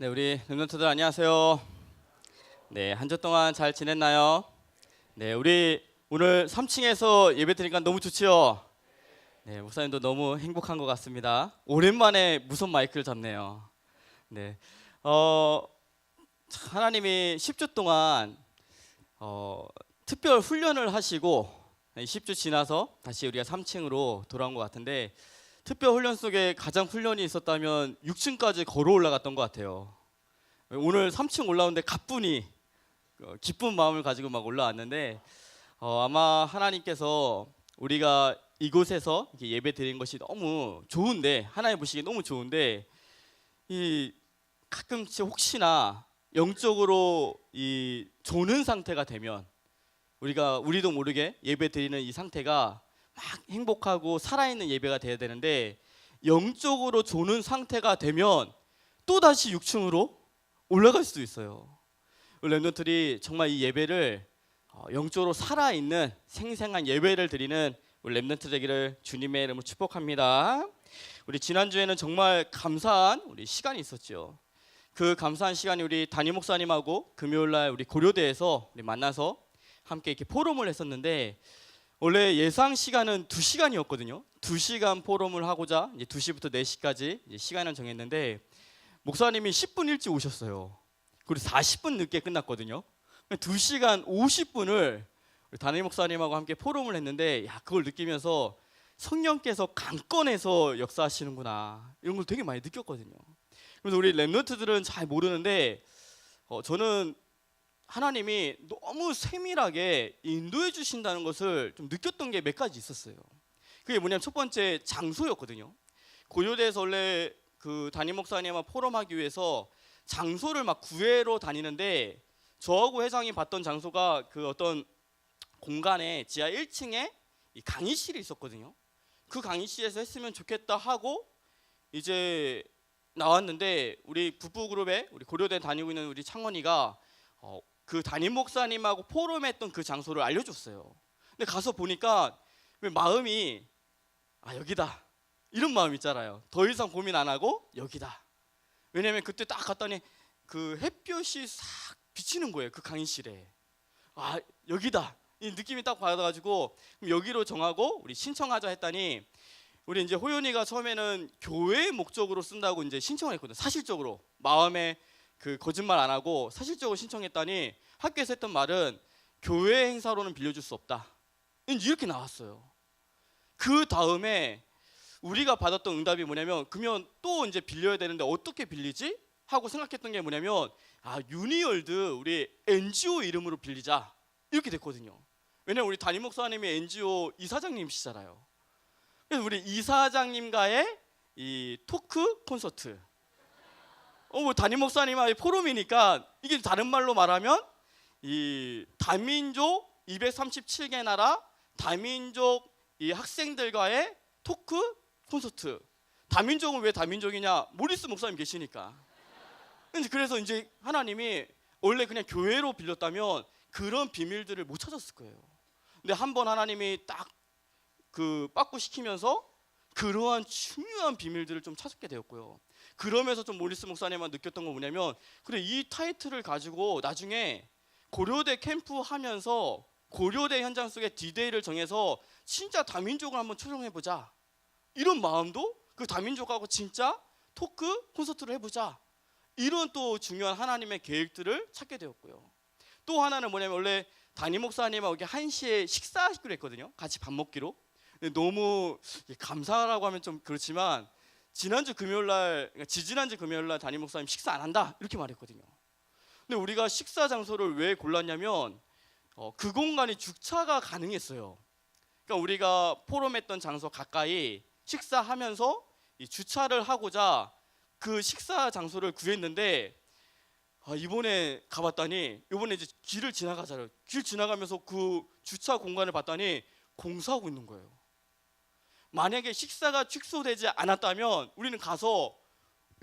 네, 우리 랩런트들 안녕하세요. 네, 한 주 동안 잘 지냈나요? 네, 우리 오늘 3층에서 예배 드리니까 너무 좋지요? 네, 목사님도 너무 행복한 것 같습니다. 오랜만에 무선 마이크를 잡네요. 네, 어, 하나님이 10주 동안 특별 훈련을 하시고 10주 지나서 다시 우리가 3층으로 돌아온 것 같은데 특별 훈련 속에 가장 훈련이 있었다면 6층까지 걸어 올라갔던 것 같아요. 오늘 3층 올라오는데 가뿐히 기쁜 마음을 가지고 막 올라왔는데 아마 하나님께서 우리가 이곳에서 이렇게 예배 드린 것이 너무 좋은데 하나님 보시기에 너무 좋은데 이 가끔씩 혹시나 영적으로 이 조는 상태가 되면 우리도 모르게 예배 드리는 이 상태가 막 행복하고 살아있는 예배가 돼야 되는데 영적으로 조는 상태가 되면 또 다시 6층으로 올라갈 수도 있어요. 랩런트들이 정말 이 예배를 영적으로 살아있는 생생한 예배를 드리는 우리 랩런트 되기를 주님의 이름으로 축복합니다. 우리 지난주에는 정말 감사한 우리 시간이 있었죠. 그 감사한 시간이 우리 담임 목사님하고 금요일날 우리 고려대에서 우리 만나서 함께 이렇게 포럼을 했었는데 원래 예상 시간은 2시간이었거든요. 2시간 포럼을 하고자 이제 2시부터 4시까지 이제 시간을 정했는데 목사님이 10분 일찍 오셨어요. 그리고 40분 늦게 끝났거든요. 2시간 50분을 담임 목사님하고 함께 포럼을 했는데 그걸 느끼면서 성령께서 강권에서 역사하시는구나 이런 걸 되게 많이 느꼈거든요. 그래서 우리 랩런트들은 잘 모르는데 저는 하나님이 너무 세밀하게 인도해 주신다는 것을 좀 느꼈던 게 몇 가지 있었어요. 그게 뭐냐면 첫 번째 장소였거든요. 고려대에서 원래 그 담임 목사님과 포럼하기 위해서 장소를 막 구해러 다니는데 저하고 회장이 봤던 장소가 그 어떤 공간에 지하 1층에 이 강의실이 있었거든요. 그 강의실에서 했으면 좋겠다 하고 이제 나왔는데 우리 부부그룹에 우리 고려대 다니고 있는 우리 창원이가 그 담임 목사님하고 포럼했던 그 장소를 알려줬어요. 근데 가서 보니까 마음이 여기다 이런 마음 있잖아요. 더 이상 고민 안 하고 여기다. 왜냐면 그때 딱 갔더니 그 햇볕이 싹 비치는 거예요. 그 강의실에. 여기다. 이 느낌이 딱 받아가지고 그럼 여기로 정하고 우리 신청하자 했더니 우리 이제 호연이가 처음에는 교회 목적으로 쓴다고 이제 신청을 했거든요. 사실적으로 마음에 그 거짓말 안 하고 사실적으로 신청했더니 학교에서 했던 말은 교회 행사로는 빌려줄 수 없다. 이렇게 나왔어요. 그 다음에 우리가 받았던 응답이 뭐냐면 그러면 또 이제 빌려야 되는데 어떻게 빌리지? 하고 생각했던 게 뭐냐면 유니월드 우리 NGO 이름으로 빌리자 이렇게 됐거든요. 왜냐면 우리 담임 목사님이 NGO 이사장님이시잖아요. 그래서 우리 이사장님과의 이 토크 콘서트 담임 목사님의 포럼이니까 이게 다른 말로 말하면 이 다민족 237개 나라 다민족 이 학생들과의 토크 콘서트. 다민족은 왜 다민족이냐? 모리스 목사님 계시니까. 그래서 이제 하나님이 원래 그냥 교회로 빌렸다면 그런 비밀들을 못 찾았을 거예요. 근데 한번 하나님이 딱 그 빠꾸 시키면서 그러한 중요한 비밀들을 좀 찾게 되었고요. 그러면서 좀 모리스 목사님만 느꼈던 건 뭐냐면 그래 이 타이틀을 가지고 나중에 고려대 캠프 하면서 고려대 현장 속에 디데이를 정해서 진짜 다민족을 한번 초청해보자 이런 마음도 그 다민족하고 진짜 토크 콘서트를 해보자 이런 또 중요한 하나님의 계획들을 찾게 되었고요. 또 하나는 뭐냐면 원래 담임 목사님하고 1시에 식사하기로 했거든요. 같이 밥 먹기로. 근데 너무 감사하라고 하면 좀 그렇지만 지지난주 금요일날 담임 목사님 식사 안 한다 이렇게 말했거든요. 근데 우리가 식사 장소를 왜 골랐냐면 그 공간이 주차가 가능했어요. 그러니까 우리가 포럼했던 장소 가까이 식사하면서 이 주차를 하고자 그 식사 장소를 구했는데 이번에 가봤더니 이번에 이제 길을 지나가잖아요. 길 지나가면서 그 주차 공간을 봤더니 공사하고 있는 거예요. 만약에 식사가 취소되지 않았다면 우리는 가서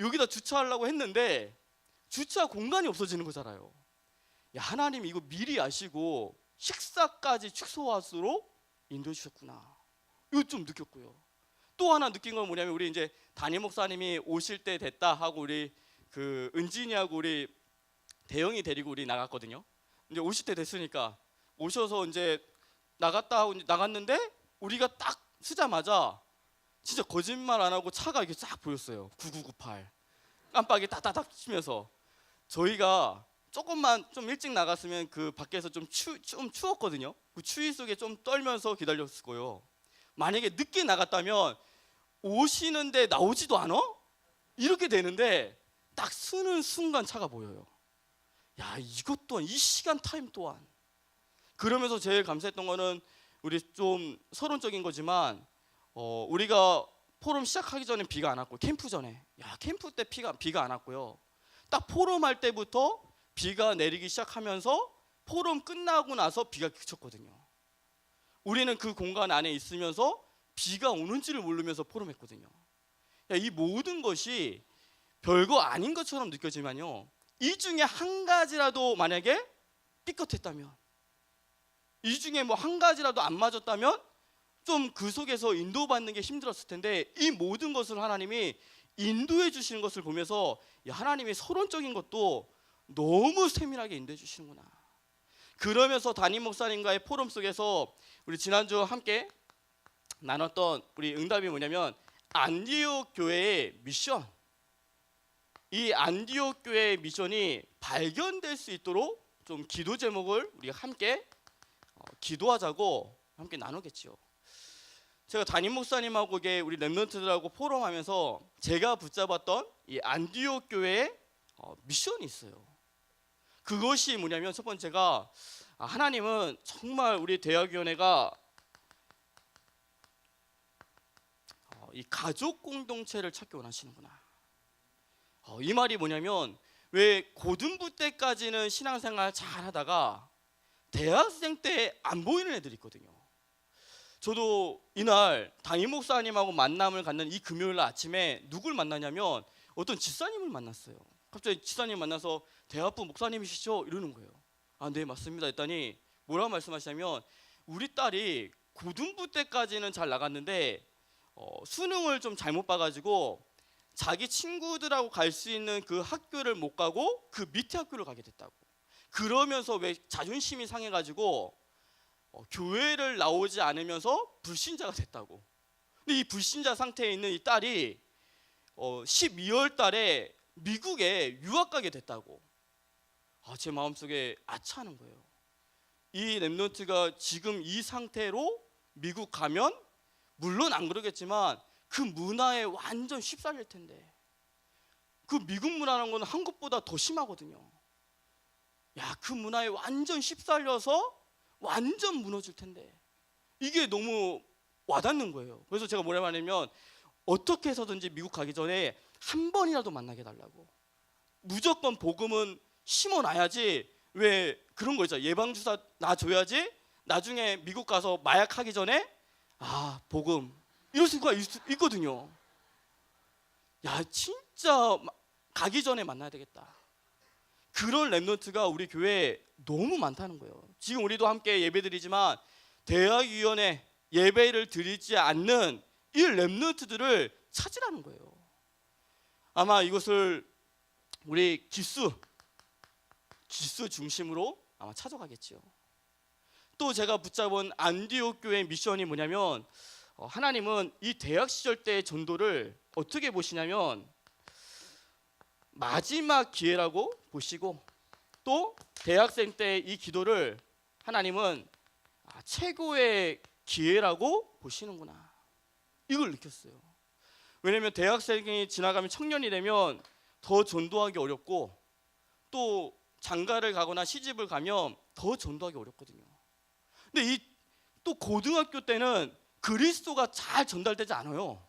여기다 주차하려고 했는데 주차 공간이 없어지는 거잖아요. 하나님이 이거 미리 아시고 식사까지 취소하도록 인도해 주셨구나. 이거 좀 느꼈고요. 또 하나 느낀 건 뭐냐면 우리 이제 담임 목사님이 오실 때 됐다 하고 우리 그 은진이하고 우리 대영이 데리고 우리 나갔거든요. 이제 오실 때 됐으니까 오셔서 이제 나갔는데 우리가 딱 쓰자마자 진짜 거짓말 안 하고 차가 이렇게 쫙 보였어요. 9998 깜빡이 따다닥 치면서. 저희가 조금만 좀 일찍 나갔으면 그 밖에서 좀 추웠거든요. 그 추위 속에 좀 떨면서 기다렸을 거예요. 만약에 늦게 나갔다면 오시는데 나오지도 않아? 이렇게 되는데 딱 쓰는 순간 차가 보여요. 야, 이것 또한 이 시간 타임 또한. 그러면서 제일 감사했던 거는 우리 좀 서론적인 거지만 우리가 포럼 시작하기 전에 비가 안 왔고 캠프 전에 캠프 때 비가 안 왔고요. 딱 포럼 할 때부터 비가 내리기 시작하면서 포럼 끝나고 나서 비가 그쳤거든요. 우리는 그 공간 안에 있으면서 비가 오는지를 모르면서 포럼했거든요. 이 모든 것이 별거 아닌 것처럼 느껴지만요, 이 중에 한 가지라도 만약에 삐끗했다면, 이 중에 뭐 한 가지라도 안 맞았다면 좀 그 속에서 인도받는 게 힘들었을 텐데, 이 모든 것을 하나님이 인도해 주시는 것을 보면서 하나님이 서론적인 것도 너무 세밀하게 인도해 주시는구나. 그러면서 담임 목사님과의 포럼 속에서 우리 지난주 함께 나눴던 우리 응답이 뭐냐면, 안디옥 교회의 미션, 이 안디옥 교회의 미션이 발견될 수 있도록 좀 기도 제목을 우리가 함께 기도하자고 함께 나누겠죠. 제가 담임 목사님하고 우리 렘넌트들하고 포럼하면서 제가 붙잡았던 이 안디옥 교회의 미션이 있어요. 그것이 뭐냐면, 첫 번째가 하나님은 정말 우리 대학위원회가 이 가족 공동체를 찾기 원하시는구나. 이 말이 뭐냐면, 왜 고등부 때까지는 신앙생활 잘 하다가 대학생 때 안 보이는 애들이 있거든요. 저도 이날 담임 목사님하고 만남을 갖는 이 금요일 아침에 누굴 만나냐면 어떤 집사님을 만났어요. 갑자기 집사님 만나서 대학부 목사님이시죠? 이러는 거예요. 아, 네 맞습니다 했더니 뭐라고 말씀하시냐면, 우리 딸이 고등부 때까지는 잘 나갔는데 수능을 좀 잘못 봐가지고 자기 친구들하고 갈 수 있는 그 학교를 못 가고 그 밑에 학교를 가게 됐다고. 그러면서 왜 자존심이 상해가지고 교회를 나오지 않으면서 불신자가 됐다고. 근데 이 불신자 상태에 있는 이 딸이 12월 달에 미국에 유학 가게 됐다고. 제 마음속에 아차하는 거예요. 이 렘넌트가 지금 이 상태로 미국 가면 물론 안 그러겠지만 그 문화에 완전 휩쓸릴 텐데, 그 미국 문화라는 건 한국보다 더 심하거든요. 그 문화에 완전 휩쓸려서 완전 무너질 텐데, 이게 너무 와닿는 거예요. 그래서 제가 뭐라 말하냐면, 어떻게 해서든지 미국 가기 전에 한 번이라도 만나게 해달라고. 무조건 복음은 심어놔야지. 왜 그런 거 있잖아, 예방주사 놔줘야지 나중에 미국 가서 마약하기 전에 복음 이럴 수가 있거든요. 진짜 가기 전에 만나야 되겠다. 그런 렘넌트가 우리 교회에 너무 많다는 거예요. 지금 우리도 함께 예배드리지만 대학위원회 예배를 드리지 않는 이 렘넌트들을 찾으라는 거예요. 아마 이것을 우리 기수 중심으로 아마 찾아가겠죠. 또 제가 붙잡은 안디옥 교회의 미션이 뭐냐면, 하나님은 이 대학 시절 때의 전도를 어떻게 보시냐면 마지막 기회라고 보시고, 또 대학생 때 이 기도를 하나님은 최고의 기회라고 보시는구나. 이걸 느꼈어요. 왜냐하면 대학생이 지나가면 청년이 되면 더 전도하기 어렵고, 또 장가를 가거나 시집을 가면 더 전도하기 어렵거든요. 근데 또 고등학교 때는 그리스도가 잘 전달되지 않아요.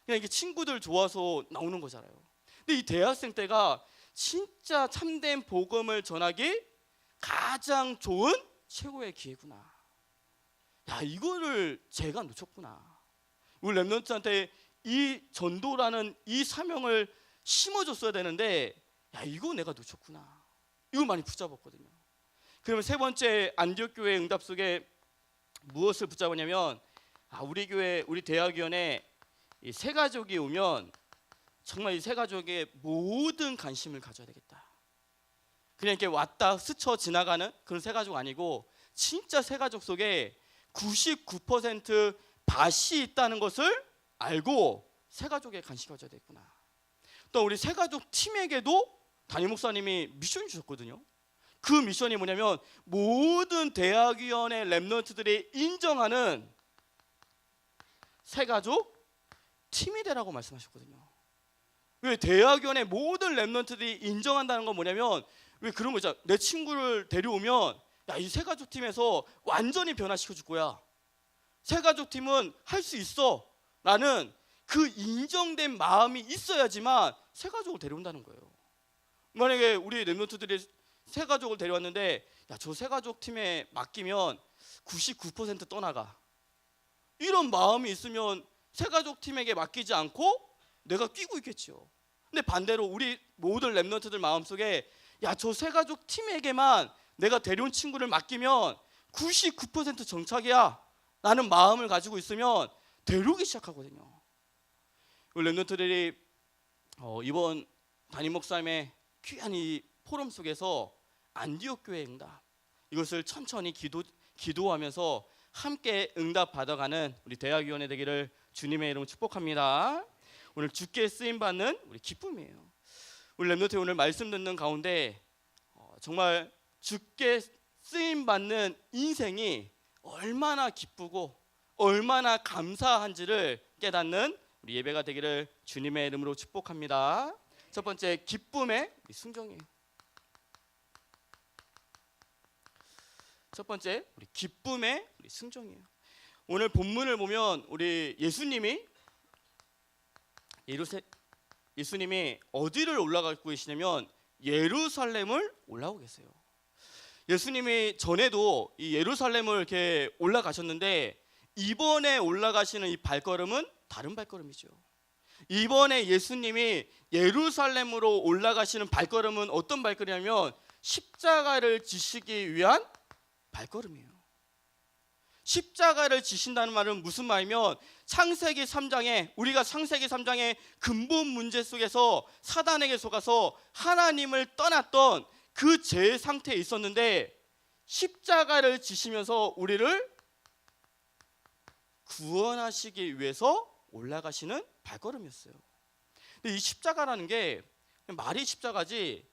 그냥 이게 친구들 좋아서 나오는 거잖아요. 근데 이 대학생 때가 진짜 참된 복음을 전하기 가장 좋은 최고의 기회구나. 이거를 제가 놓쳤구나. 우리 렘넌트한테 이 전도라는 이 사명을 심어줬어야 되는데, 이거 내가 놓쳤구나. 이걸 많이 붙잡았거든요. 그러면 세 번째 안디옥 교회 응답 속에 무엇을 붙잡았냐면, 우리 교회 우리 대학위원회 이 새 가족이 오면 정말 이 새 가족의 모든 관심을 가져야 되겠다. 그냥 이렇게 왔다 스쳐 지나가는 그런 새 가족 아니고 진짜 새 가족 속에 99% 밭이 있다는 것을 알고 새 가족에 관심 가져야 되겠구나. 또 우리 새 가족 팀에게도 담임 목사님이 미션을 주셨거든요. 그 미션이 뭐냐면 모든 대학위원회 랩런트들이 인정하는 새 가족 팀이 되라고 말씀하셨거든요. 왜 대학위원회 모든 랩런트들이 인정한다는 건 뭐냐면 왜 그런 거 있잖아. 내 친구를 데려오면 야, 이 새 가족 팀에서 완전히 변화시켜 줄 거야. 새 가족 팀은 할 수 있어 라는 그 인정된 마음이 있어야지만 새 가족을 데려온다는 거예요. 만약에 우리 랩런트들이 새 가족을 데려왔는데 야, 저 새 가족 팀에 맡기면 99% 떠나가. 이런 마음이 있으면 새 가족 팀에게 맡기지 않고 내가 끼고 있겠죠. 근데 반대로 우리 모든 랩런트들 마음속에 야, 저 새 가족 팀에게만 내가 데려온 친구를 맡기면 99% 정착이야 라는 마음을 가지고 있으면 데려오기 시작하거든요. 우리 랩런트들이 이번 담임 목사님의 귀한 이 포럼 속에서 안디옥 교회 응답 이것을 천천히 기도하면서 함께 응답 받아가는 우리 대학위원회 되기를 주님의 이름으로 축복합니다. 오늘 주께 쓰임 받는 우리 기쁨이에요. 우리 랩런트 오늘 말씀 듣는 가운데 정말 주께 쓰임 받는 인생이 얼마나 기쁘고 얼마나 감사한지를 깨닫는 우리 예배가 되기를 주님의 이름으로 축복합니다. 첫 번째 기쁨의 순종이에요. 첫 번째 우리 기쁨의 순종이에요. 오늘 본문을 보면 우리 예수님이 어디를 올라가고 계시냐면 예루살렘을 올라오고 계세요. 예수님이 전에도 이 예루살렘을 이렇게 올라가셨는데 이번에 올라가시는 이 발걸음은 다른 발걸음이죠. 이번에 예수님이 예루살렘으로 올라가시는 발걸음은 어떤 발걸음이냐면 십자가를 지시기 위한 발걸음이에요. 십자가를 지신다는 말은 무슨 말이면 창세기 3장에 우리가 창세기 3장의 근본 문제 속에서 사단에게 속아서 하나님을 떠났던 그 죄의 상태에 있었는데 십자가를 지시면서 우리를 구원하시기 위해서 올라가시는 발걸음이었어요. 근데 이 십자가라는 게 말이 십자가지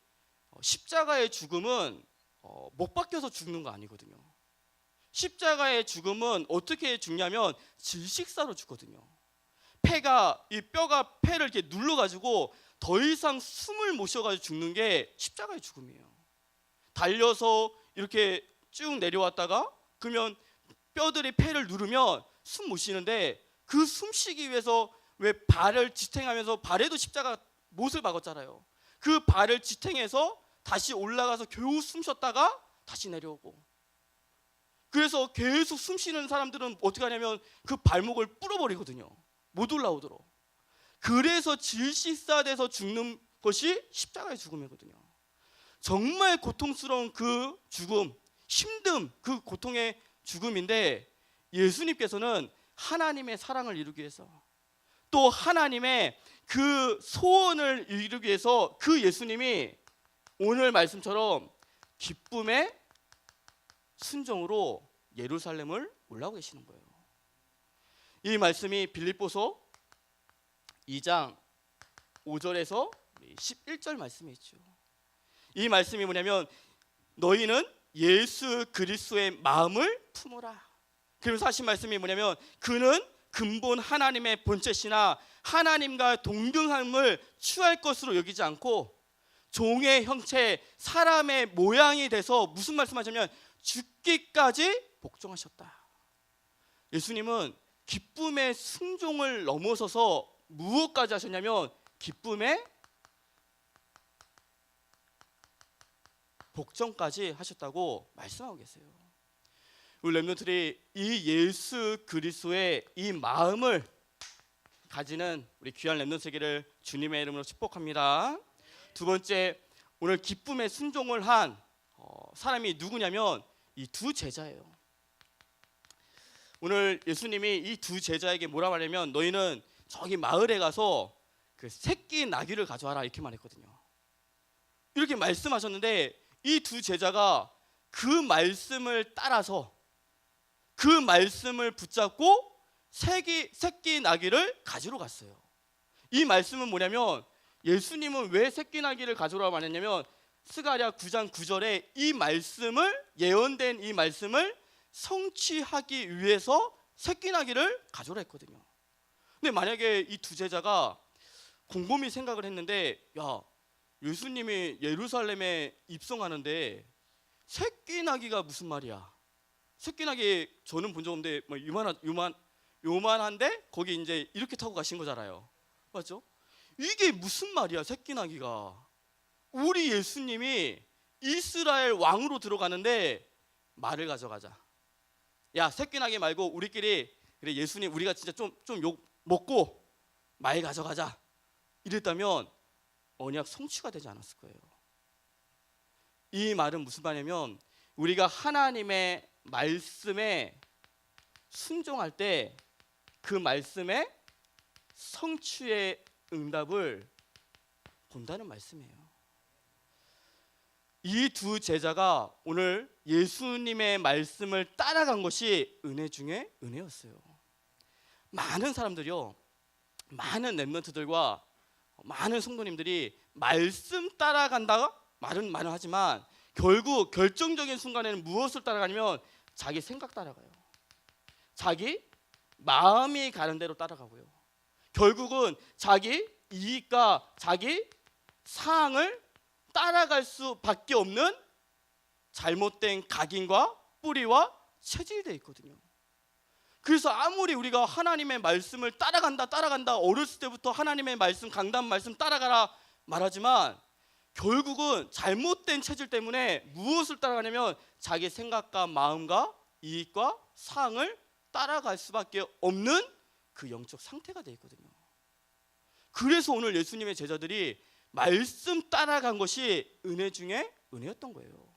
십자가의 죽음은 못 박혀서 죽는 거 아니거든요. 십자가의 죽음은 어떻게 죽냐면 질식사로 죽거든요. 뼈가 폐를 이렇게 눌러가지고 더 이상 숨을 못 쉬어가지고 죽는 게 십자가의 죽음이에요. 달려서 이렇게 쭉 내려왔다가 그러면 뼈들이 폐를 누르면 숨 못 쉬는데 그 숨 쉬기 위해서 왜 발을 지탱하면서 발에도 십자가 못을 박았잖아요. 그 발을 지탱해서 다시 올라가서 겨우 숨 쉬었다가 다시 내려오고. 그래서 계속 숨 쉬는 사람들은 어떻게 하냐면 그 발목을 뿌려버리거든요. 못 올라오도록. 그래서 질식사돼서 죽는 것이 십자가의 죽음이거든요. 정말 고통스러운 그 죽음, 힘듦, 그 고통의 죽음인데 예수님께서는 하나님의 사랑을 이루기 위해서 또 하나님의 그 소원을 이루기 위해서 그 예수님이 오늘 말씀처럼 기쁨의 순종으로 예루살렘을 올라오고 계시는 거예요. 이 말씀이 빌립보서 2장 5절에서 11절 말씀이 있죠. 이 말씀이 뭐냐면 너희는 예수 그리스도의 마음을 품어라. 그러면서 하신 말씀이 뭐냐면 그는 근본 하나님의 본체시나 하나님과 동등함을 취할 것으로 여기지 않고 종의 형체 사람의 모양이 돼서 무슨 말씀하시냐면 죽기까지 복종하셨다. 예수님은 기쁨의 순종을 넘어서서 무엇까지 하셨냐면 기쁨의 복종까지 하셨다고 말씀하고 계세요. 우리 랩런트들이 이 예수 그리스도의 이 마음을 가지는 우리 귀한 랩런트에게를 주님의 이름으로 축복합니다. 두 번째, 오늘 기쁨의 순종을 한 사람이 누구냐면 이 두 제자예요. 오늘 예수님이 이 두 제자에게 뭐라 말하냐면 너희는 저기 마을에 가서 그 새끼 나귀를 가져와라 이렇게 말했거든요. 이렇게 말씀하셨는데 이 두 제자가 그 말씀을 따라서 그 말씀을 붙잡고 새끼 나귀를 가지러 갔어요. 이 말씀은 뭐냐면 예수님은 왜 새끼 나귀를 가져오라고 말했냐면 스가랴 9장 9절에 이 말씀을 예언된 이 말씀을 성취하기 위해서 새끼 나귀를 가져오라 했거든요. 근데 만약에 이 두 제자가 곰곰이 생각을 했는데 야 예수님이 예루살렘에 입성하는데 새끼 나귀가 무슨 말이야? 새끼 나귀 저는 본 적 없는데 뭐 요만한데 거기 이제 이렇게 타고 가신 거잖아요. 맞죠? 이게 무슨 말이야 새끼 나귀가? 우리 예수님이 이스라엘 왕으로 들어가는데 말을 가져가자. 야 새끼 나귀 말고 우리끼리 그래 예수님 우리가 진짜 좀 욕 먹고 말 가져가자. 이랬다면 언약 성취가 되지 않았을 거예요. 이 말은 무슨 말이냐면 우리가 하나님의 말씀에 순종할 때 그 말씀의 성취의 응답을 본다는 말씀이에요. 이 두 제자가 오늘 예수님의 말씀을 따라간 것이 은혜 중에 은혜였어요. 많은 사람들이요, 많은 렘넌트들과 많은 성도님들이 말씀 따라간다가 말은 하지만 결국 결정적인 순간에는 무엇을 따라가냐면 자기 생각 따라가요. 자기 마음이 가는 대로 따라가고요. 결국은 자기 이익과 자기 사항을 따라갈 수밖에 없는 잘못된 각인과 뿌리와 체질이 되어 있거든요. 그래서 아무리 우리가 하나님의 말씀을 따라간다 어렸을 때부터 하나님의 말씀 강단 말씀 따라가라 말하지만 결국은 잘못된 체질 때문에 무엇을 따라가냐면 자기 생각과 마음과 이익과 사항을 따라갈 수밖에 없는 그 영적 상태가 되어 있거든요. 그래서 오늘 예수님의 제자들이 말씀 따라간 것이 은혜 중에 은혜였던 거예요.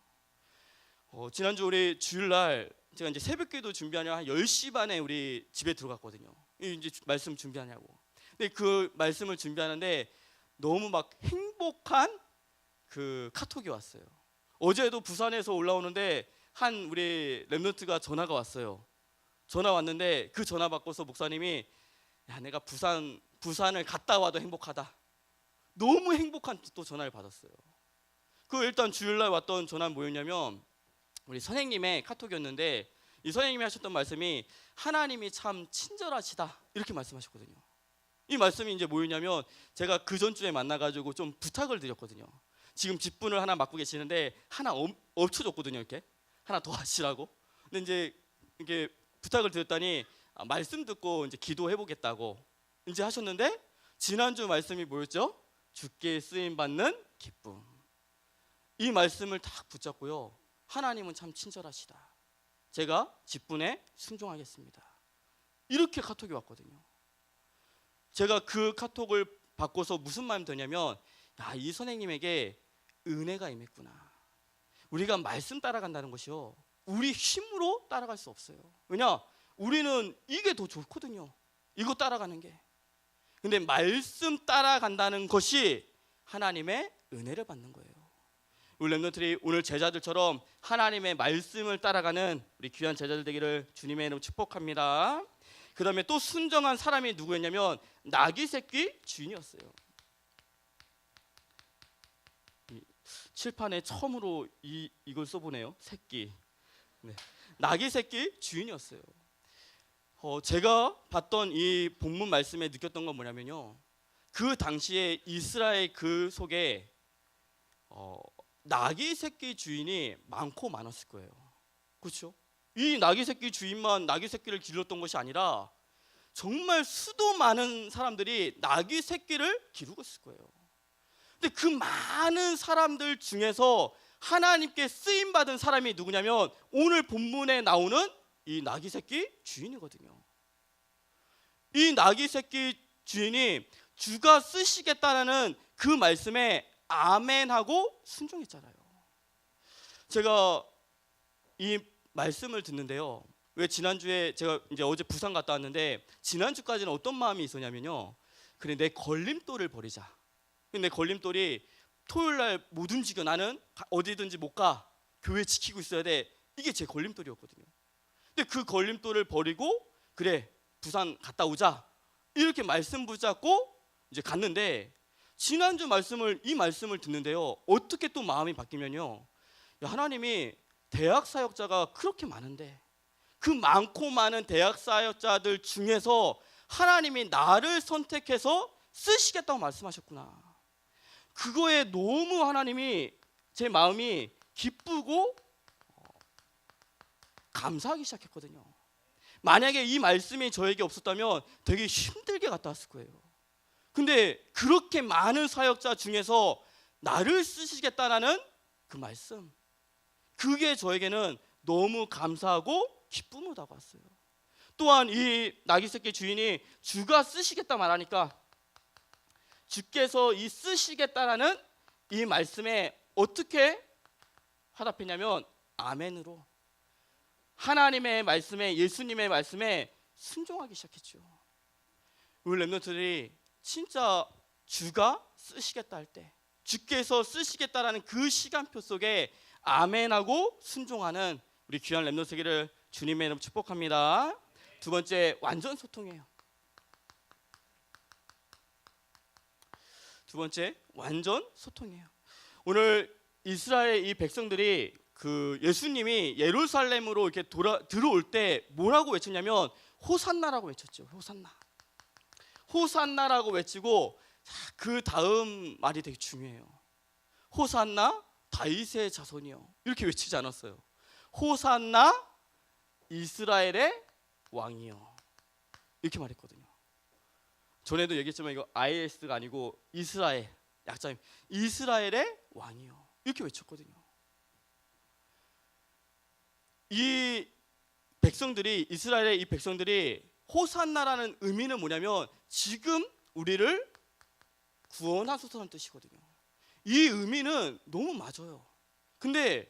지난주 우리 주일날 제가 이제 새벽기도 준비하냐 한 10시 반에 우리 집에 들어갔거든요. 이제 말씀 준비하냐고. 근데 그 말씀을 준비하는데 너무 막 행복한 그 카톡이 왔어요. 어제도 부산에서 올라오는데 한 우리 렘넌트가 전화가 왔어요. 전화 왔는데 그 전화 받고서 목사님이 야 내가 부산을 갔다 와도 행복하다. 너무 행복한 또 전화를 받았어요. 그 일단 주일날 왔던 전화는 뭐였냐면 우리 선생님의 카톡이었는데 이 선생님이 하셨던 말씀이 하나님이 참 친절하시다 이렇게 말씀하셨거든요. 이 말씀이 이제 뭐였냐면 제가 그 전주에 만나가지고 좀 부탁을 드렸거든요. 지금 직분을 하나 맡고 계시는데 하나 엎쳐줬거든요. 이렇게 하나 더 하시라고. 근데 이제 이게 부탁을 드렸더니 말씀 듣고 이제 기도해 보겠다고 이제 하셨는데 지난주 말씀이 뭐였죠? 주께 쓰임 받는 기쁨. 이 말씀을 딱 붙잡고요. 하나님은 참 친절하시다. 제가 직분에 순종하겠습니다. 이렇게 카톡이 왔거든요. 제가 그 카톡을 받고서 무슨 마음이 드냐면 야, 이 선생님에게 은혜가 임했구나. 우리가 말씀 따라간다는 것이요. 우리 힘으로 따라갈 수 없어요. 왜냐? 우리는 이게 더 좋거든요. 이거 따라가는 게. 근데 말씀 따라간다는 것이 하나님의 은혜를 받는 거예요. 우리 렘넌트들이 오늘 제자들처럼 하나님의 말씀을 따라가는 우리 귀한 제자들 되기를 주님의 이름으로 축복합니다. 그 다음에 또 순정한 사람이 누구였냐면 나귀 새끼 주인이었어요. 칠판에 처음으로 이걸 써보네요. 새끼. 네. 나귀 새끼 주인이었어요. 제가 봤던 이 본문 말씀에 느꼈던 건 뭐냐면요. 그 당시에 이스라엘 그 속에 나귀 새끼 주인이 많고 많았을 거예요. 그렇죠? 이 나귀 새끼 주인만 나귀 새끼를 길렀던 것이 아니라 정말 수도 많은 사람들이 나귀 새끼를 기르고 있을 거예요. 근데 그 많은 사람들 중에서 하나님께 쓰임 받은 사람이 누구냐면 오늘 본문에 나오는 이 나귀 새끼 주인이거든요. 이 나귀 새끼 주인이 주가 쓰시겠다는 그 말씀에 아멘하고 순종했잖아요. 제가 이 말씀을 듣는데요. 왜 지난주에 제가 이제 어제 부산 갔다 왔는데 지난주까지는 어떤 마음이 있었냐면요. 그래 내 걸림돌을 버리자. 내 걸림돌이 토요일 날 못 움직여. 나는 어디든지 못 가. 교회 지키고 있어야 돼. 이게 제 걸림돌이었거든요. 근데 그 걸림돌을 버리고 그래 부산 갔다 오자. 이렇게 말씀 붙잡고 이제 갔는데 지난주 이 말씀을 듣는데요. 어떻게 또 마음이 바뀌면요. 하나님이 대학 사역자가 그렇게 많은데 그 많고 많은 대학 사역자들 중에서 하나님이 나를 선택해서 쓰시겠다고 말씀하셨구나. 그거에 너무 하나님이 제 마음이 기쁘고 감사하기 시작했거든요. 만약에 이 말씀이 저에게 없었다면 되게 힘들게 갔다 왔을 거예요. 근데 그렇게 많은 사역자 중에서 나를 쓰시겠다라는 그 말씀, 그게 저에게는 너무 감사하고 기쁨으로 다가왔어요. 또한 이 나귀 새끼 주인이 주가 쓰시겠다 말하니까 주께서 이 쓰시겠다라는 이 말씀에 어떻게 화답했냐면 아멘으로 하나님의 말씀에, 예수님의 말씀에 순종하기 시작했죠. 우리 렘넌트들이 진짜 주가 쓰시겠다 할 때, 주께서 쓰시겠다라는 그 시간표 속에 아멘하고 순종하는 우리 귀한 렘넌트 되기를 주님의 이름으로 축복합니다. 두 번째, 완전 소통이에요. 두 번째, 완전 소통이에요. 오늘 이스라엘 이 백성들이 그 예수님이 예루살렘으로 이렇게 들어올 때 뭐라고 외쳤냐면 호산나라고 외쳤죠. 호산나라고 외치고, 그 다음 말이 되게 중요해요. 호산나 다윗의 자손이요, 이렇게 외치지 않았어요. 호산나 이스라엘의 왕이요, 이렇게 말했거든요. 전에도 얘기했지만 이거 IS가 아니고 이스라엘, 약자임 이스라엘의 왕이요, 이렇게 외쳤거든요. 이 백성들이, 이스라엘의 이 백성들이 호산나라는 의미는 뭐냐면 지금 우리를 구원하소서라는 뜻이거든요. 이 의미는 너무 맞아요. 근데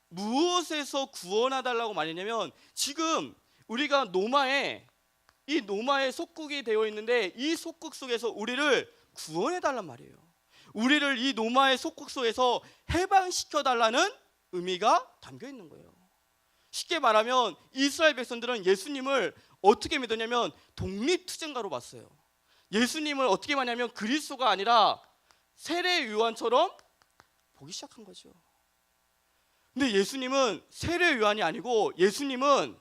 무엇에서 구원해달라고 말했냐면 지금 우리가 이 노마의 속국이 되어 있는데 이 속국 속에서 우리를 구원해달란 말이에요. 우리를 이 노마의 속국 속에서 해방시켜달라는 의미가 담겨 있는 거예요. 쉽게 말하면 이스라엘 백성들은 예수님을 어떻게 믿었냐면 독립투쟁가로 봤어요. 예수님을 어떻게 봤냐면 그리스도가 아니라 세례 요한처럼 보기 시작한 거죠. 근데 예수님은 세례 요한이 아니고 예수님은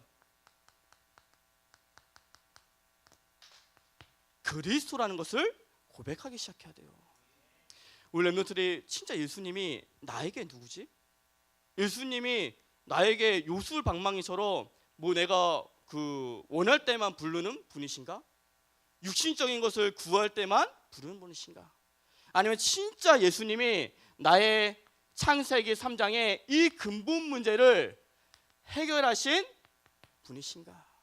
그리스도라는 것을 고백하기 시작해야 돼요. 우리 렘넌트들이 진짜 예수님이 나에게 누구지? 예수님이 나에게 요술방망이처럼 뭐 내가 그 원할 때만 부르는 분이신가? 육신적인 것을 구할 때만 부르는 분이신가? 아니면 진짜 예수님이 나의 창세기 3장의 이 근본 문제를 해결하신 분이신가?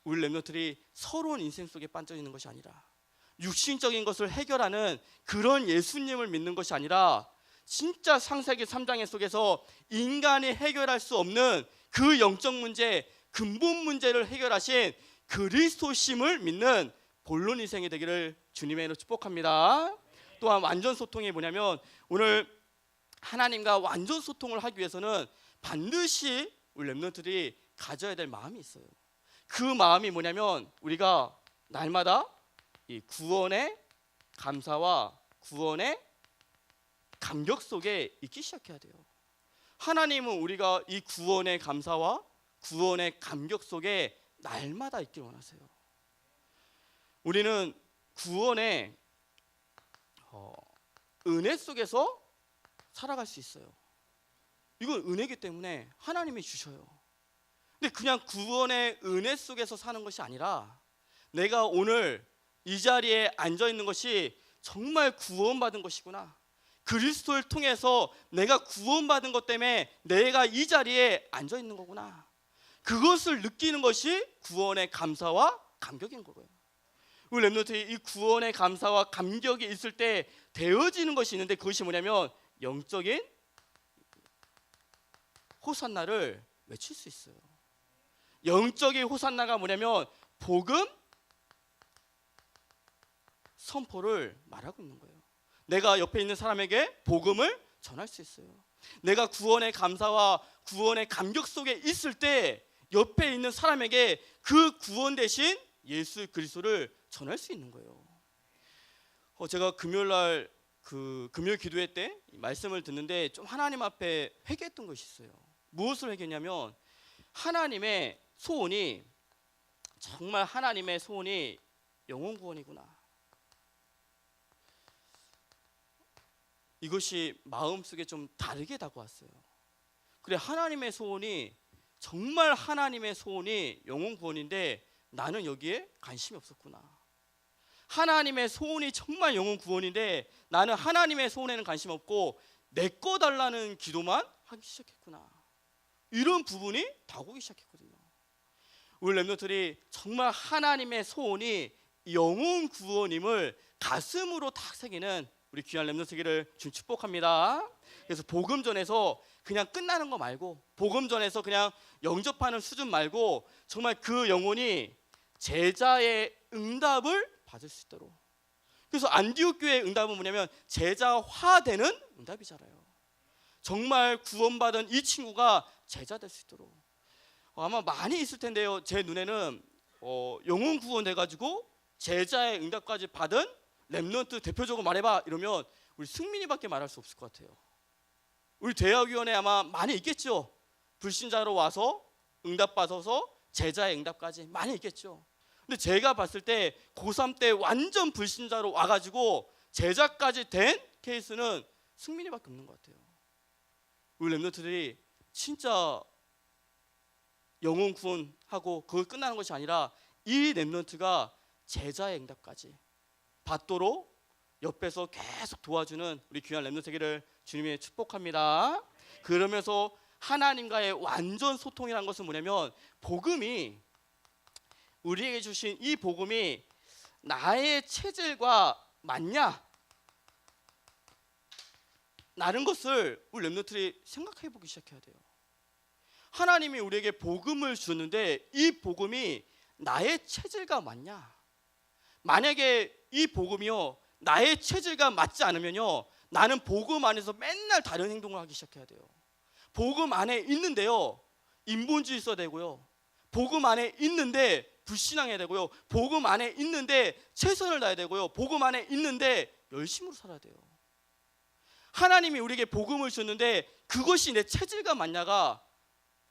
우리 렘넌트들이 서러운 인생 속에 빠져 있는 것이 아니라 육신적인 것을 해결하는 그런 예수님을 믿는 것이 아니라 진짜 창세기 3장 속에서 인간이 해결할 수 없는 그 영적 문제, 근본 문제를 해결하신 그리스도심을 믿는 본론 인생이 되기를 주님의 이름으로 축복합니다. 또한 완전 소통이 뭐냐면 오늘 하나님과 완전 소통을 하기 위해서는 반드시 우리 렘넌트들이 가져야 될 마음이 있어요. 그 마음이 뭐냐면 우리가 날마다 이 구원의 감사와 구원의 감격 속에 있기 시작해야 돼요. 하나님은 우리가 이 구원의 감사와 구원의 감격 속에 날마다 있길 원하세요. 우리는 구원의 은혜 속에서 살아갈 수 있어요. 이건 은혜이기 때문에 하나님이 주셔요. 근데 그냥 구원의 은혜 속에서 사는 것이 아니라 내가 오늘 이 자리에 앉아 있는 것이 정말 구원받은 것이구나, 그리스도를 통해서 내가 구원받은 것 때문에 내가 이 자리에 앉아 있는 거구나, 그것을 느끼는 것이 구원의 감사와 감격인 거예요. 우리 렘넌트의 이 구원의 감사와 감격이 있을 때 되어지는 것이 있는데 그것이 뭐냐면 영적인 호산나를 외칠 수 있어요. 영적인 호산나가 뭐냐면 복음, 선포를 말하고 있는 거예요. 내가 옆에 있는 사람에게 복음을 전할 수 있어요. 내가 구원의 감사와 구원의 감격 속에 있을 때 옆에 있는 사람에게 그 구원 대신 예수 그리스도를 전할 수 있는 거예요. 제가 금요일 날 금요일 기도회 때 말씀을 듣는데 좀 하나님 앞에 회개했던 것이 있어요. 무엇을 회개했냐면 하나님의 소원이 정말 하나님의 소원이 영혼 구원이구나. 이것이 마음속에 좀 다르게 다가왔어요. 그래, 하나님의 소원이 정말 하나님의 소원이 영혼 구원인데 나는 여기에 관심이 없었구나. 하나님의 소원이 정말 영혼 구원인데 나는 하나님의 소원에는 관심 없고 내 거 달라는 기도만 하기 시작했구나. 이런 부분이 다가오기 시작했거든요. 우리 렘넌트들이 정말 하나님의 소원이 영혼 구원임을 가슴으로 탁 새기는 우리 귀한 렘넌트 되기를 주님 축복합니다. 그래서 복음 전에서 그냥 끝나는 거 말고, 복음 전에서 그냥 영접하는 수준 말고 정말 그 영혼이 제자의 응답을 받을 수 있도록. 그래서 안디옥 교회의 응답은 뭐냐면 제자화되는 응답이잖아요. 정말 구원받은 이 친구가 제자 될 수 있도록. 아마 많이 있을 텐데요. 제 눈에는 영혼 구원 돼가지고 제자의 응답까지 받은 렘넌트 대표적으로 말해봐 이러면 우리 승민이밖에 말할 수 없을 것 같아요. 우리 대학위원회 아마 많이 있겠죠. 불신자로 와서 응답 받아서 제자의 응답까지 많이 있겠죠. 근데 제가 봤을 때 고3 때 완전 불신자로 와가지고 제자까지 된 케이스는 승민이밖에 없는 것 같아요. 우리 렘넌트들이 진짜 영혼 구원하고 그걸 끝나는 것이 아니라 이 렘넌트가 제자의 응답까지 받도록 옆에서 계속 도와주는 우리 귀한 렘넌트 되기를 주님의 축복합니다. 그러면서 하나님과의 완전 소통이라는 것은 뭐냐면 복음이 우리에게 주신 이 복음이 나의 체질과 맞냐 라는 것을 우리 렘넌트들이 생각해 보기 시작해야 돼요. 하나님이 우리에게 복음을 주는데 이 복음이 나의 체질과 맞냐? 만약에 이 복음이요 나의 체질과 맞지 않으면요 나는 복음 안에서 맨날 다른 행동을 하기 시작해야 돼요. 복음 안에 있는데요 인본주의 있어야 되고요, 복음 안에 있는데 불신앙해야 되고요, 복음 안에 있는데 최선을 다해야 되고요, 복음 안에 있는데 열심으로 살아야 돼요. 하나님이 우리에게 복음을 줬는데 그것이 내 체질과 맞냐가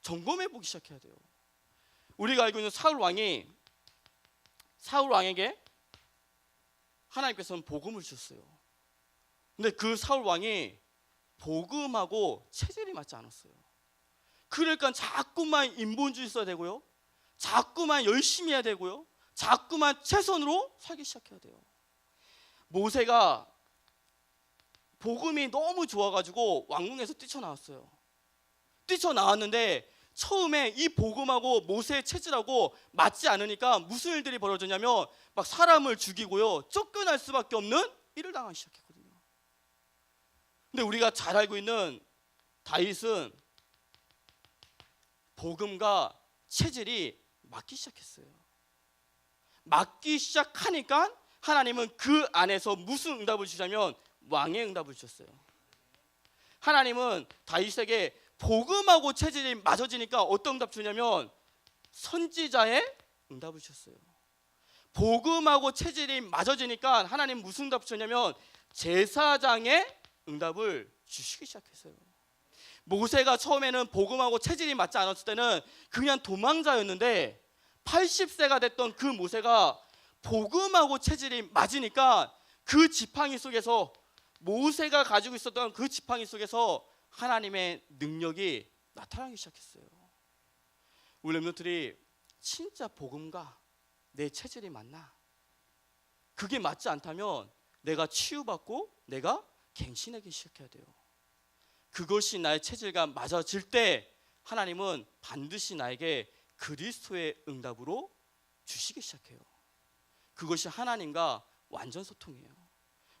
점검해 보기 시작해야 돼요. 우리가 알고 있는 사울 왕에게 하나님께서는 복음을 주셨어요. 근데 그 사울 왕이 복음하고 체질이 맞지 않았어요. 그러니까 자꾸만 인본주의 써야 되고요, 자꾸만 열심히 해야 되고요, 자꾸만 최선으로 살기 시작해야 돼요. 모세가 복음이 너무 좋아가지고 왕궁에서 뛰쳐나왔어요. 뛰쳐나왔는데 처음에 이 복음하고 모세의 체질하고 맞지 않으니까 무슨 일들이 벌어졌냐면 막 사람을 죽이고요, 쫓겨날 수밖에 없는 일을 당하기 시작했거든요. 근데 우리가 잘 알고 있는 다윗은 복음과 체질이 맞기 시작했어요. 맞기 시작하니까 하나님은 그 안에서 무슨 응답을 주냐면 왕의 응답을 주셨어요. 하나님은 다윗에게 복음하고 체질이 맞아지니까 어떤 응답 주냐면 선지자의 응답을 주셨어요. 복음하고 체질이 맞아지니까 하나님 무슨 응답 주셨냐면 제사장의 응답을 주시기 시작했어요. 모세가 처음에는 복음하고 체질이 맞지 않았을 때는 그냥 도망자였는데 80세가 됐던 그 모세가 복음하고 체질이 맞으니까 그 지팡이 속에서, 모세가 가지고 있었던 그 지팡이 속에서 하나님의 능력이 나타나기 시작했어요. 우리 렘넌트들이 진짜 복음과 내 체질이 맞나? 그게 맞지 않다면 내가 치유받고 내가 갱신하기 시작해야 돼요. 그것이 나의 체질과 맞아질 때 하나님은 반드시 나에게 그리스도의 응답으로 주시기 시작해요. 그것이 하나님과 완전 소통이에요.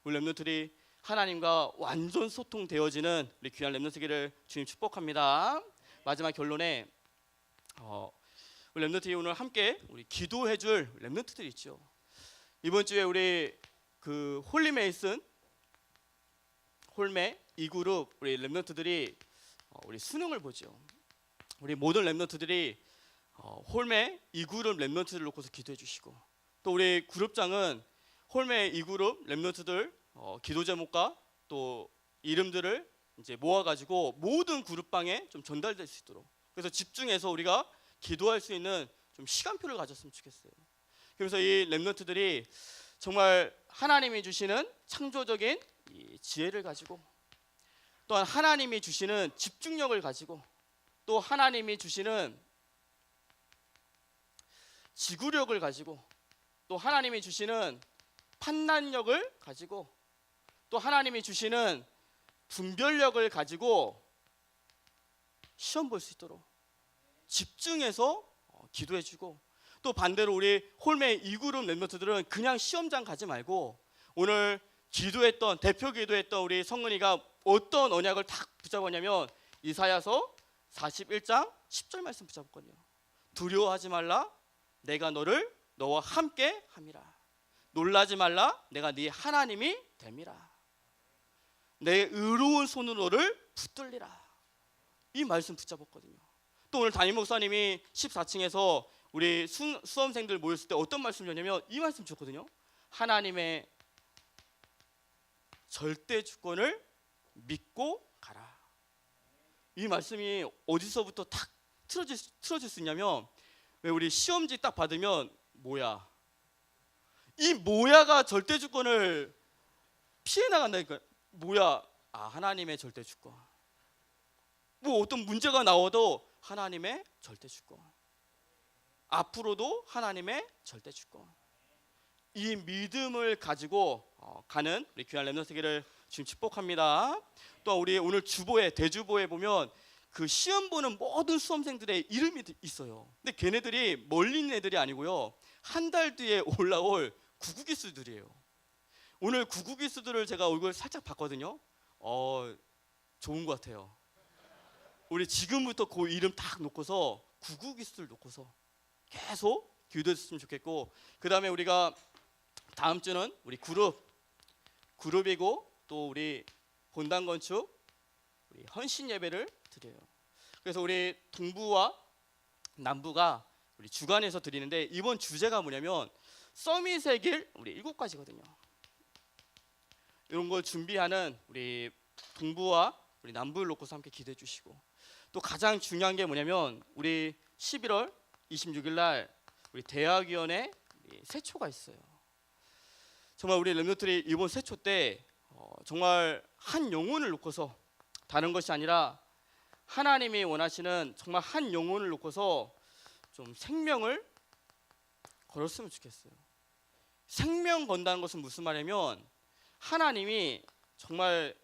우리 렘넌트들이 하나님과 완전 소통되어지는 우리 귀한 렘넌트기를 주님 축복합니다. 마지막 결론에 우리 렘넌트들이 오늘 함께 우리 기도해줄 렘넌트들이 있죠. 이번 주에 우리 그 홀리메이슨, 홀메 이 그룹 우리 렘넌트들이 우리 수능을 보죠. 우리 모든 렘넌트들이 홀메 이 그룹 렘넌트들 놓고서 기도해 주시고, 또 우리 그룹장은 홀메 이 그룹 렘넌트들 기도 제목과 또 이름들을 이제 모아가지고 모든 그룹방에 좀 전달될 수 있도록, 그래서 집중해서 우리가 기도할 수 있는 좀 시간표를 가졌으면 좋겠어요. 그래서 이 렘넌트들이 정말 하나님이 주시는 창조적인 이 지혜를 가지고, 또한 하나님이 주시는 집중력을 가지고, 또 하나님이 주시는 지구력을 가지고, 또 하나님이 주시는 판단력을 가지고, 또 하나님이 주시는 분별력을 가지고 시험 볼 수 있도록 집중해서 기도해주고, 또 반대로 우리 홀메 이 그룹 멤버들은 그냥 시험장 가지 말고 오늘 기도했던 대표 기도했던 우리 성은이가 어떤 언약을 딱 붙잡았냐면 이사야서 41장 10절 말씀 붙잡았거든요. 두려워하지 말라, 내가 너와 함께 함이라. 놀라지 말라, 내가 네 하나님이 됨이라. 내 의로운 손으로 너를 붙들리라. 이 말씀 붙잡았거든요. 또 오늘 담임 목사님이 14층에서 우리 수험생들 모였을 때 어떤 말씀을 줬냐면 이 말씀 줬거든요. 하나님의 절대 주권을 믿고 가라. 이 말씀이 어디서부터 탁 틀어질 수 있냐면, 왜 우리 시험지 딱 받으면 뭐야, 이 뭐야가 절대 주권을 피해 나간다니까. 뭐야, 하나님의 절대 주권. 뭐 어떤 문제가 나와도 하나님의 절대 주권, 앞으로도 하나님의 절대 주권. 이 믿음을 가지고 가는 우리 귀한 렘넌트기를 지금 축복합니다. 또 우리 오늘 주보에 대주보에 보면 그 시험 보는 모든 수험생들의 이름이 있어요. 근데 걔네들이 멀리 있는 애들이 아니고요, 한 달 뒤에 올라올 구구기수들이에요. 오늘 구구기수들을 제가 얼굴 살짝 봤거든요. 좋은 것 같아요. 우리 지금부터 그 이름 딱 놓고서 구구기수들 놓고서 계속 기도했으면 좋겠고, 그 다음에 우리가 다음 주는 우리 그룹이고 또 우리 본당 건축 우리 헌신 예배를 드려요. 그래서 우리 동부와 남부가 우리 주간에서 드리는데, 이번 주제가 뭐냐면 서밋의 길 우리 7가지거든요. 이런 걸 준비하는 우리 동부와 우리 남부를 놓고서 함께 기도해 주시고, 또 가장 중요한 게 뭐냐면 우리 11월 26일 날 우리 대학위원회 세초가 있어요. 정말 우리 렘넌트들이 이번 세초 때 정말 한 영혼을 놓고서, 다른 것이 아니라 하나님이 원하시는 정말 한 영혼을 놓고서 좀 생명을 걸었으면 좋겠어요. 생명 건다는 것은 무슨 말이냐면 하나님이 정말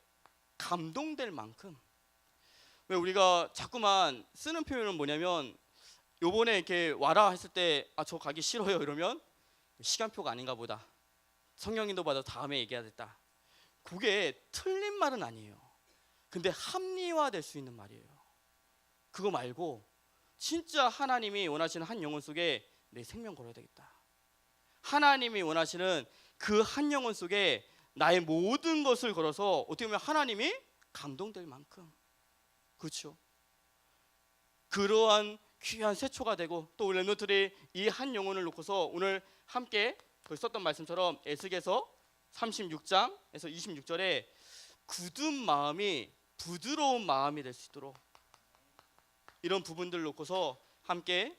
감동될 만큼, 왜 우리가 자꾸만 쓰는 표현은 뭐냐면, 요번에 이렇게 와라 했을 때 저 가기 싫어요 이러면 시간표가 아닌가 보다, 성령인도 받아 다음에 얘기하겠다. 그게 틀린 말은 아니에요. 근데 합리화될 수 있는 말이에요. 그거 말고 진짜 하나님이 원하시는 한 영혼 속에 내 생명 걸어야 되겠다. 하나님이 원하시는 그 한 영혼 속에 나의 모든 것을 걸어서 어떻게 보면 하나님이 감동될 만큼, 그렇죠? 그러한 귀한 세초가 되고, 또 우리 렘넌트들이 이 한 영혼을 놓고서 오늘 함께 썼던 말씀처럼 에스겔서 36장에서 26절에 굳은 마음이 부드러운 마음이 될 수 있도록 이런 부분들을 놓고서 함께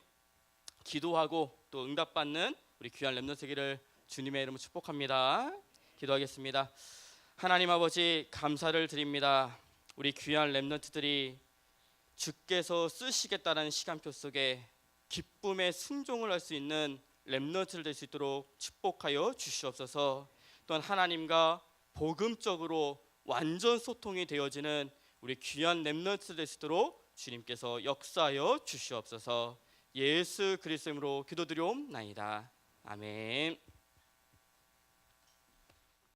기도하고 또 응답받는 우리 귀한 렘넌트기를 주님의 이름으로 축복합니다. 기도하겠습니다. 하나님 아버지, 감사를 드립니다. 우리 귀한 렘넌트들이 주께서 쓰시겠다는 시간표 속에 기쁨의 순종을 할 수 있는 렘넌트를 될 수 있도록 축복하여 주시옵소서. 또한 하나님과 복음적으로 완전 소통이 되어지는 우리 귀한 렘넌트를 될 수 있도록 주님께서 역사하여 주시옵소서. 예수 그리스도의 이름으로 기도드리옵나이다. 아멘.